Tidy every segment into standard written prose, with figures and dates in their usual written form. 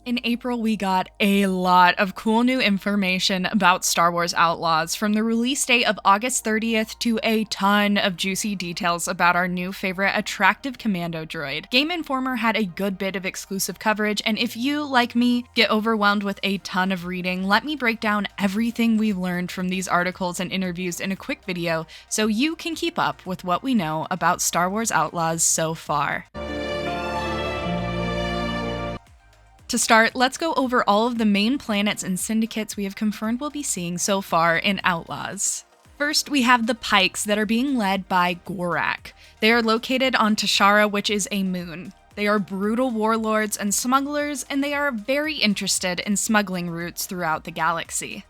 In April, we got a lot of cool new information about Star Wars Outlaws, from the release date of August 30th to a ton of juicy details about our new favorite attractive commando droid. Game Informer had a good bit of exclusive coverage, and if you, like me, get overwhelmed with a ton of reading, let me break down everything we've learned from these articles and interviews in a quick video so you can keep up with what we know about Star Wars Outlaws so far. To start, let's go over all of the main planets and syndicates we have confirmed we'll be seeing so far in Outlaws. First, we have the Pikes that are being led by Gorak. They are located on Tashara, which is a moon. They are brutal warlords and smugglers, and they are very interested in smuggling routes throughout the galaxy.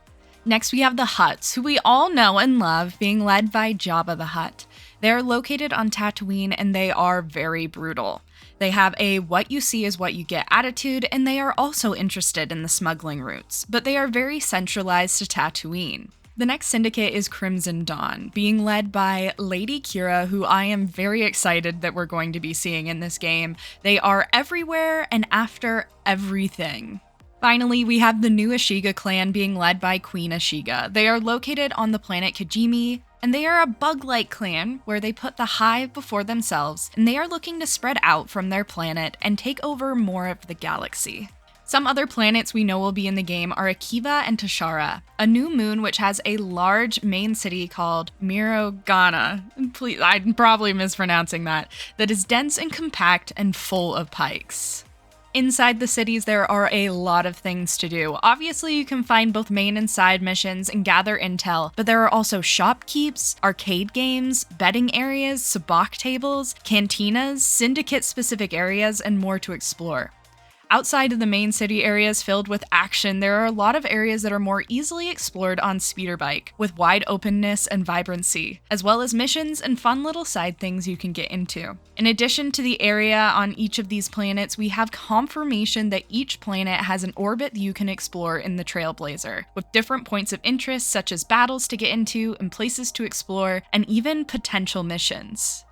Next, we have the Hutts, who we all know and love, being led by Jabba the Hutt. They are located on Tatooine, and they are very brutal. They have a what you see is what you get attitude, and they are also interested in the smuggling routes, but they are very centralized to Tatooine. The next syndicate is Crimson Dawn, being led by Lady Kira, who I am very excited that we're going to be seeing in this game. They are everywhere and after everything. Finally, we have the new Ashiga clan being led by Queen Ashiga. They are located on the planet Kijimi, and they are a bug-like clan where they put the hive before themselves, and they are looking to spread out from their planet and take over more of the galaxy. Some other planets we know will be in the game are Akiva and Tashara, a new moon which has a large main city called Mirogana. Please, I'm probably mispronouncing that is dense and compact and full of pikes. Inside the cities, there are a lot of things to do. Obviously, you can find both main and side missions and gather intel, but there are also shopkeeps, arcade games, betting areas, sabacc tables, cantinas, syndicate-specific areas, and more to explore. Outside of the main city areas filled with action, there are a lot of areas that are more easily explored on speeder bike, with wide openness and vibrancy, as well as missions and fun little side things you can get into. In addition to the area on each of these planets, we have confirmation that each planet has an orbit you can explore in the Trailblazer, with different points of interest such as battles to get into and places to explore, and even potential missions.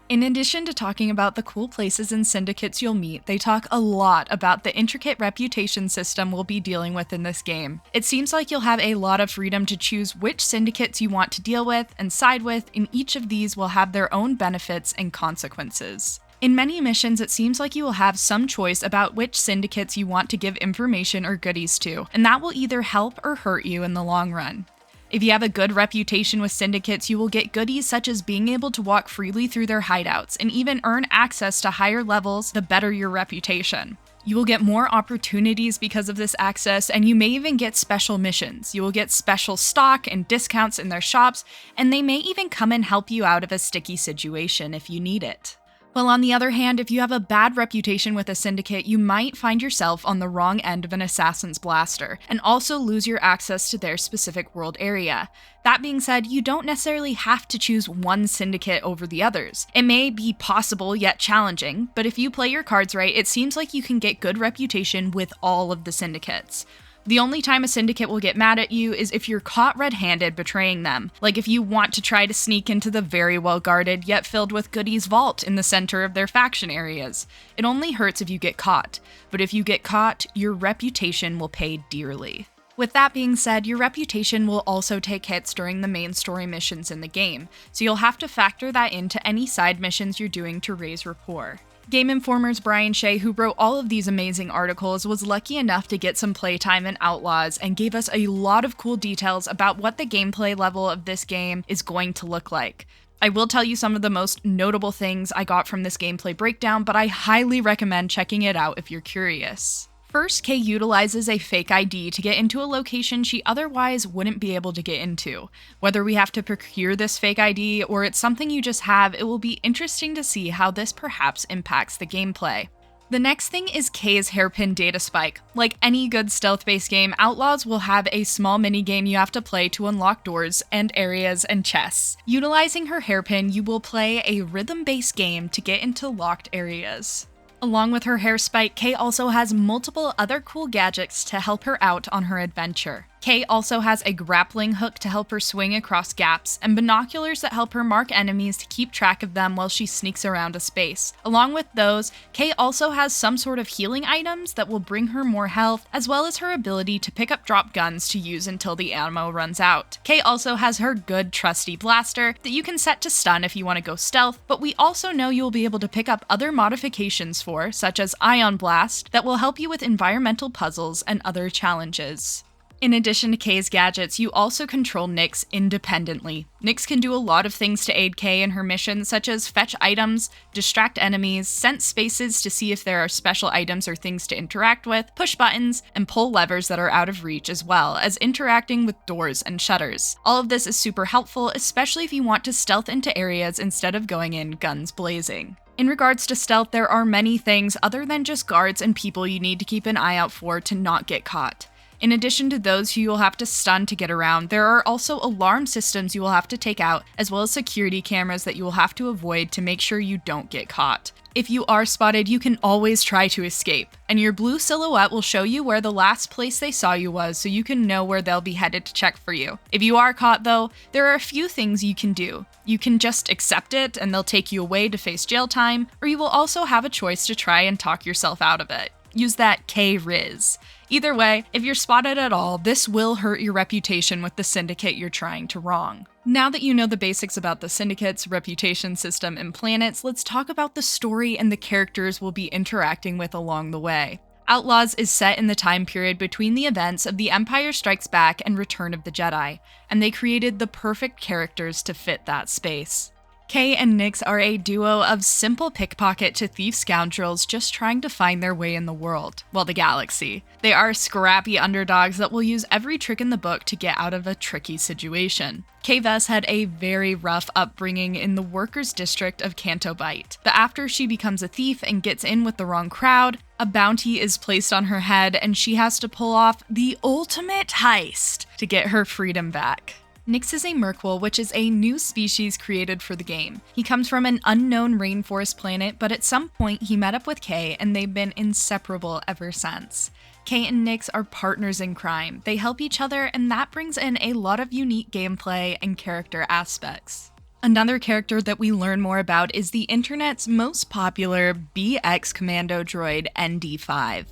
In addition to talking about the cool places and syndicates you'll meet, they talk a lot about the intricate reputation system we'll be dealing with in this game. It seems like you'll have a lot of freedom to choose which syndicates you want to deal with and side with, and each of these will have their own benefits and consequences. In many missions, it seems like you will have some choice about which syndicates you want to give information or goodies to, and that will either help or hurt you in the long run. If you have a good reputation with syndicates, you will get goodies such as being able to walk freely through their hideouts and even earn access to higher levels the better your reputation. You will get more opportunities because of this access, and you may even get special missions. You will get special stock and discounts in their shops, and they may even come and help you out of a sticky situation if you need it. Well, on the other hand, if you have a bad reputation with a syndicate, you might find yourself on the wrong end of an assassin's blaster, and also lose your access to their specific world area. That being said, you don't necessarily have to choose one syndicate over the others. It may be possible yet challenging, but if you play your cards right, it seems like you can get good reputation with all of the syndicates. The only time a syndicate will get mad at you is if you're caught red-handed betraying them, like if you want to try to sneak into the very well-guarded yet filled with goodies vault in the center of their faction areas. It only hurts if you get caught, but if you get caught, your reputation will pay dearly. With that being said, your reputation will also take hits during the main story missions in the game, so you'll have to factor that into any side missions you're doing to raise rapport. Game Informer's Brian Shea, who wrote all of these amazing articles, was lucky enough to get some playtime in Outlaws and gave us a lot of cool details about what the gameplay level of this game is going to look like. I will tell you some of the most notable things I got from this gameplay breakdown, but I highly recommend checking it out if you're curious. First, Kay utilizes a fake ID to get into a location she otherwise wouldn't be able to get into. Whether we have to procure this fake ID or it's something you just have, it will be interesting to see how this perhaps impacts the gameplay. The next thing is Kay's hairpin data spike. Like any good stealth-based game, Outlaws will have a small minigame you have to play to unlock doors and areas and chests. Utilizing her hairpin, you will play a rhythm-based game to get into locked areas. Along with her hair spike, Kay also has multiple other cool gadgets to help her out on her adventure. Kay also has a grappling hook to help her swing across gaps, and binoculars that help her mark enemies to keep track of them while she sneaks around a space. Along with those, Kay also has some sort of healing items that will bring her more health, as well as her ability to pick up drop guns to use until the ammo runs out. Kay also has her good trusty blaster that you can set to stun if you want to go stealth, but we also know you'll be able to pick up other modifications for, such as Ion Blast, that will help you with environmental puzzles and other challenges. In addition to Kay's gadgets, you also control Nyx independently. Nyx can do a lot of things to aid Kay in her mission, such as fetch items, distract enemies, sense spaces to see if there are special items or things to interact with, push buttons, and pull levers that are out of reach, as well as interacting with doors and shutters. All of this is super helpful, especially if you want to stealth into areas instead of going in guns blazing. In regards to stealth, there are many things other than just guards and people you need to keep an eye out for to not get caught. In addition to those who you will have to stun to get around, there are also alarm systems you will have to take out, as well as security cameras that you will have to avoid to make sure you don't get caught. If you are spotted, you can always try to escape, and your blue silhouette will show you where the last place they saw you was, so you can know where they'll be headed to check for you. If you are caught though, there are a few things you can do. You can just accept it and they'll take you away to face jail time, or you will also have a choice to try and talk yourself out of it. Use that K-Riz. Either way, if you're spotted at all, this will hurt your reputation with the syndicate you're trying to wrong. Now that you know the basics about the syndicate's reputation system and planets, let's talk about the story and the characters we'll be interacting with along the way. Outlaws is set in the time period between the events of The Empire Strikes Back and Return of the Jedi, and they created the perfect characters to fit that space. Kay and Nyx are a duo of simple pickpocket to thief scoundrels just trying to find their way in the world, well, the galaxy. They are scrappy underdogs that will use every trick in the book to get out of a tricky situation. Kay Vess had a very rough upbringing in the workers' district of Canto Bight, but after she becomes a thief and gets in with the wrong crowd, a bounty is placed on her head and she has to pull off the ultimate heist to get her freedom back. Nyx is a Merquil, which is a new species created for the game. He comes from an unknown rainforest planet, but at some point he met up with Kay and they've been inseparable ever since. Kay and Nyx are partners in crime. They help each other, and that brings in a lot of unique gameplay and character aspects. Another character that we learn more about is the internet's most popular BX commando droid, ND5.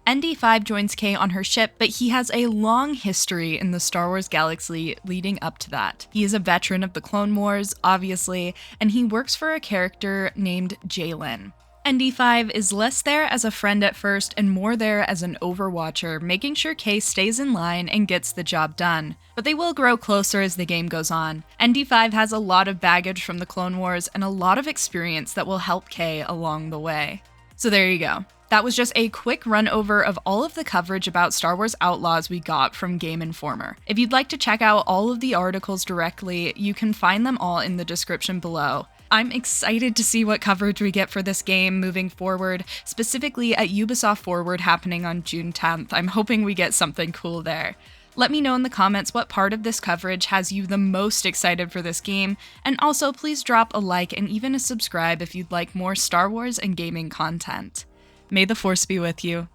ND5 joins Kay on her ship, but he has a long history in the Star Wars galaxy leading up to that. He is a veteran of the Clone Wars, obviously, and he works for a character named Jalen. ND5 is less there as a friend at first and more there as an overwatcher, making sure Kay stays in line and gets the job done. But they will grow closer as the game goes on. ND5 has a lot of baggage from the Clone Wars and a lot of experience that will help Kay along the way. So there you go. That was just a quick run over of all of the coverage about Star Wars Outlaws we got from Game Informer. If you'd like to check out all of the articles directly, you can find them all in the description below. I'm excited to see what coverage we get for this game moving forward, specifically at Ubisoft Forward happening on June 10th. I'm hoping we get something cool there. Let me know in the comments what part of this coverage has you the most excited for this game, and also please drop a like and even a subscribe if you'd like more Star Wars and gaming content. May the Force be with you.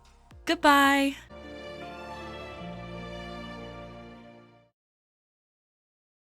Goodbye!